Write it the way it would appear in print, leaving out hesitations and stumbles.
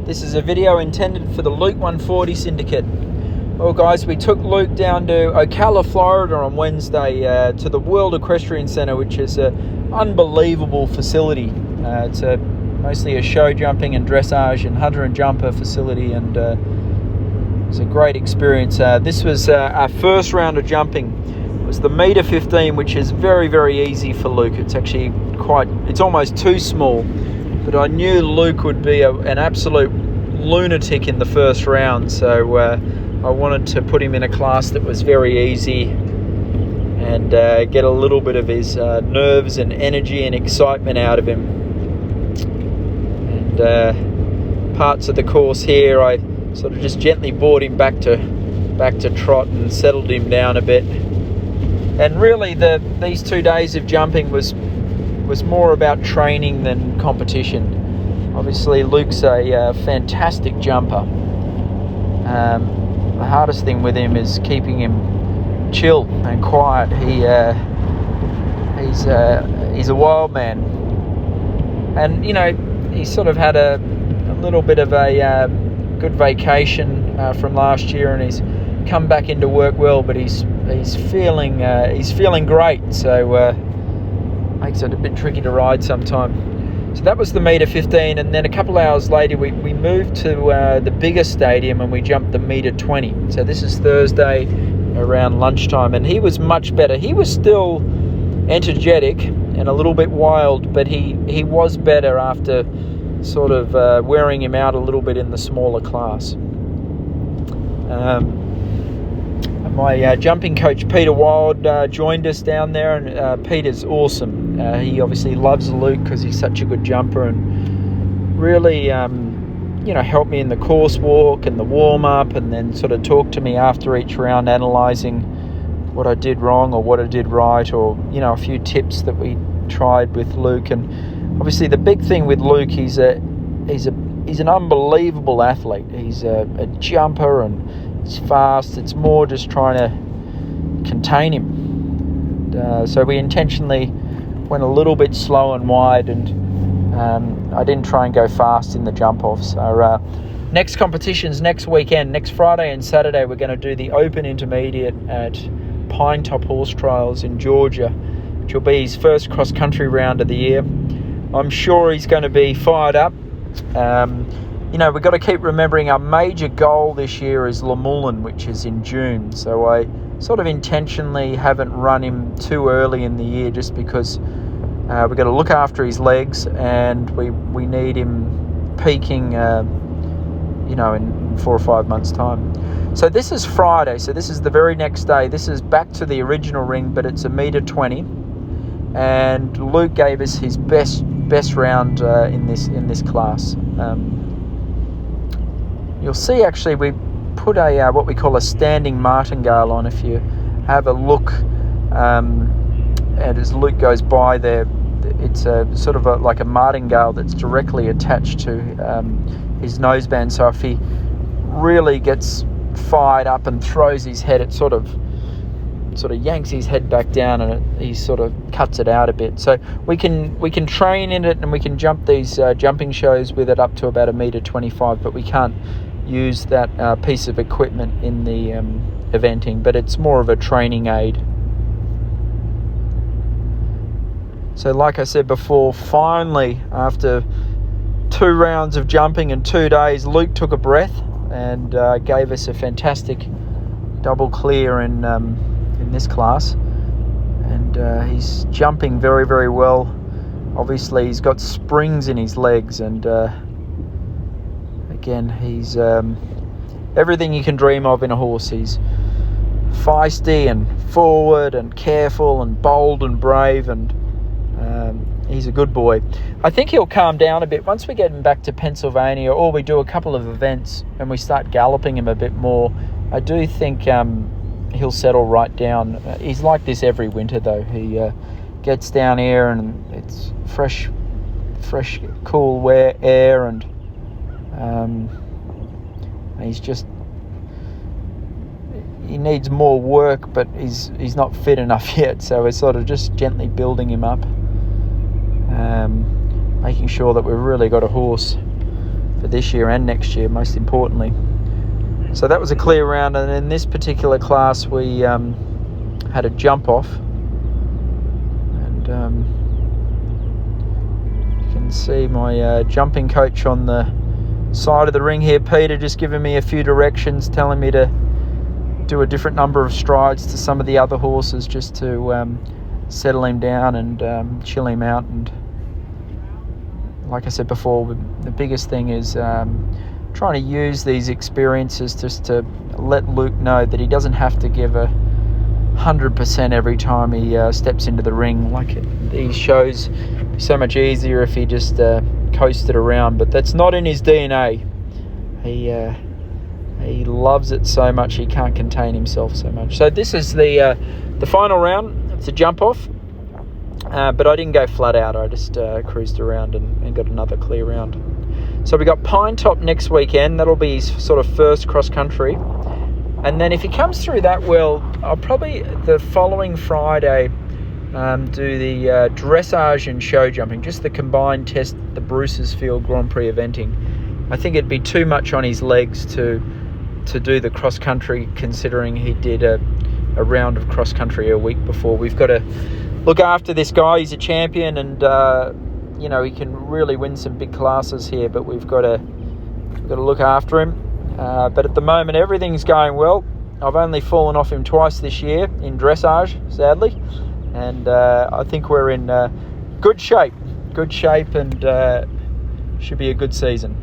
This is a video intended for the Luke 140 Syndicate. Well guys, we took Luke down to Ocala, Florida on Wednesday to the World Equestrian Center, which is an unbelievable facility. It's mostly a show jumping and dressage and hunter and jumper facility, and it's a great experience. This was our first round of jumping. It was the meter 15, which is very, very easy for Luke. It's actually it's almost too small. But I knew Luke would be an absolute lunatic in the first round, so I wanted to put him in a class that was very easy and get a little bit of his nerves and energy and excitement out of him. And parts of the course here, I sort of just gently brought him back to trot and settled him down a bit. And really, these 2 days of jumping was more about training than competition. Obviously, Luke's a fantastic jumper. The hardest thing with him is keeping him chill and quiet. He's a wild man, and he sort of had a little bit of a good vacation from last year, and he's come back into work well. But he's feeling great. So. Makes it a bit tricky to ride sometime. So that was the meter 15, and then a couple hours later we moved to the bigger stadium and we jumped the meter 20. So this is Thursday around lunchtime, and he was much better. He was still energetic and a little bit wild, but he was better after sort of wearing him out a little bit in the smaller class. My jumping coach Peter Wild joined us down there, and Peter's awesome. He obviously loves Luke because he's such a good jumper, and really helped me in the course walk and the warm up, and then sort of talked to me after each round, analysing what I did wrong or what I did right, or a few tips that we tried with Luke. And obviously the big thing with Luke, he's an unbelievable athlete. He's a jumper and he's fast. It's more just trying to contain him. So we intentionally went a little bit slow and wide, and I didn't try and go fast in the jump-offs. So next competitions next weekend, next Friday and Saturday, we're going to do the Open Intermediate at Pine Top Horse Trials in Georgia, which will be his first cross-country round of the year. I'm sure he's going to be fired up. We've got to keep remembering our major goal this year is Le Moulin, which is in June. So I sort of intentionally haven't run him too early in the year, just because we've got to look after his legs, and we need him peaking, in 4 or 5 months' time. So this is Friday. So this is the very next day. This is back to the original ring, but it's a meter 20. And Luke gave us his best round in this class. You'll see actually we put a what we call a standing martingale on. If you have a look, and as Luke goes by there, it's a sort of like a martingale that's directly attached to his noseband. So if he really gets fired up and throws his head, it sort of yanks his head back down, and he sort of cuts it out a bit. So we can train in it, and we can jump these jumping shows with it up to about a meter 25, but we can't use that piece of equipment in the eventing, but it's more of a training aid. So like I said before, finally, after 2 rounds of jumping in 2 days, Luke took a breath and gave us a fantastic double clear in this class, and he's jumping very, very well. Obviously he's got springs in his legs, and again, he's everything you can dream of in a horse. He's feisty and forward and careful and bold and brave, and he's a good boy. I think he'll calm down a bit once we get him back to Pennsylvania, or we do a couple of events and we start galloping him a bit more. I do think he'll settle right down. He's like this every winter though. He gets down here and it's fresh cool air, and he needs more work, but he's not fit enough yet, so we're sort of just gently building him up, making sure that we've really got a horse for this year and next year, most importantly. So that was a clear round, and in this particular class we had a jump off, and you can see my jumping coach on the side of the ring here, Peter, just giving me a few directions, telling me to do a different number of strides to some of the other horses, just to settle him down and chill him out. And like I said before, the biggest thing is trying to use these experiences just to let Luke know that he doesn't have to give 100% every time he steps into the ring. Like these shows, it'd be so much easier if he just coasted around, but that's not in his DNA. He loves it so much, he can't contain himself so much. So this is the final round. It's a jump off, but I didn't go flat out. I just cruised around and got another clear round. So we got Pine Top next weekend. That'll be his sort of first cross country, and then if he comes through that well, I'll probably the following Friday do the dressage and show jumping, just the combined test, the Brucersfield Grand Prix eventing. I think it'd be too much on his legs to do the cross country, considering he did a round of cross country a week before. We've got to look after this guy. He's a champion, and he can really win some big classes here, but we've got to look after him. But at the moment, everything's going well. I've only fallen off him twice this year in dressage, sadly, and I think we're in good shape, and should be a good season.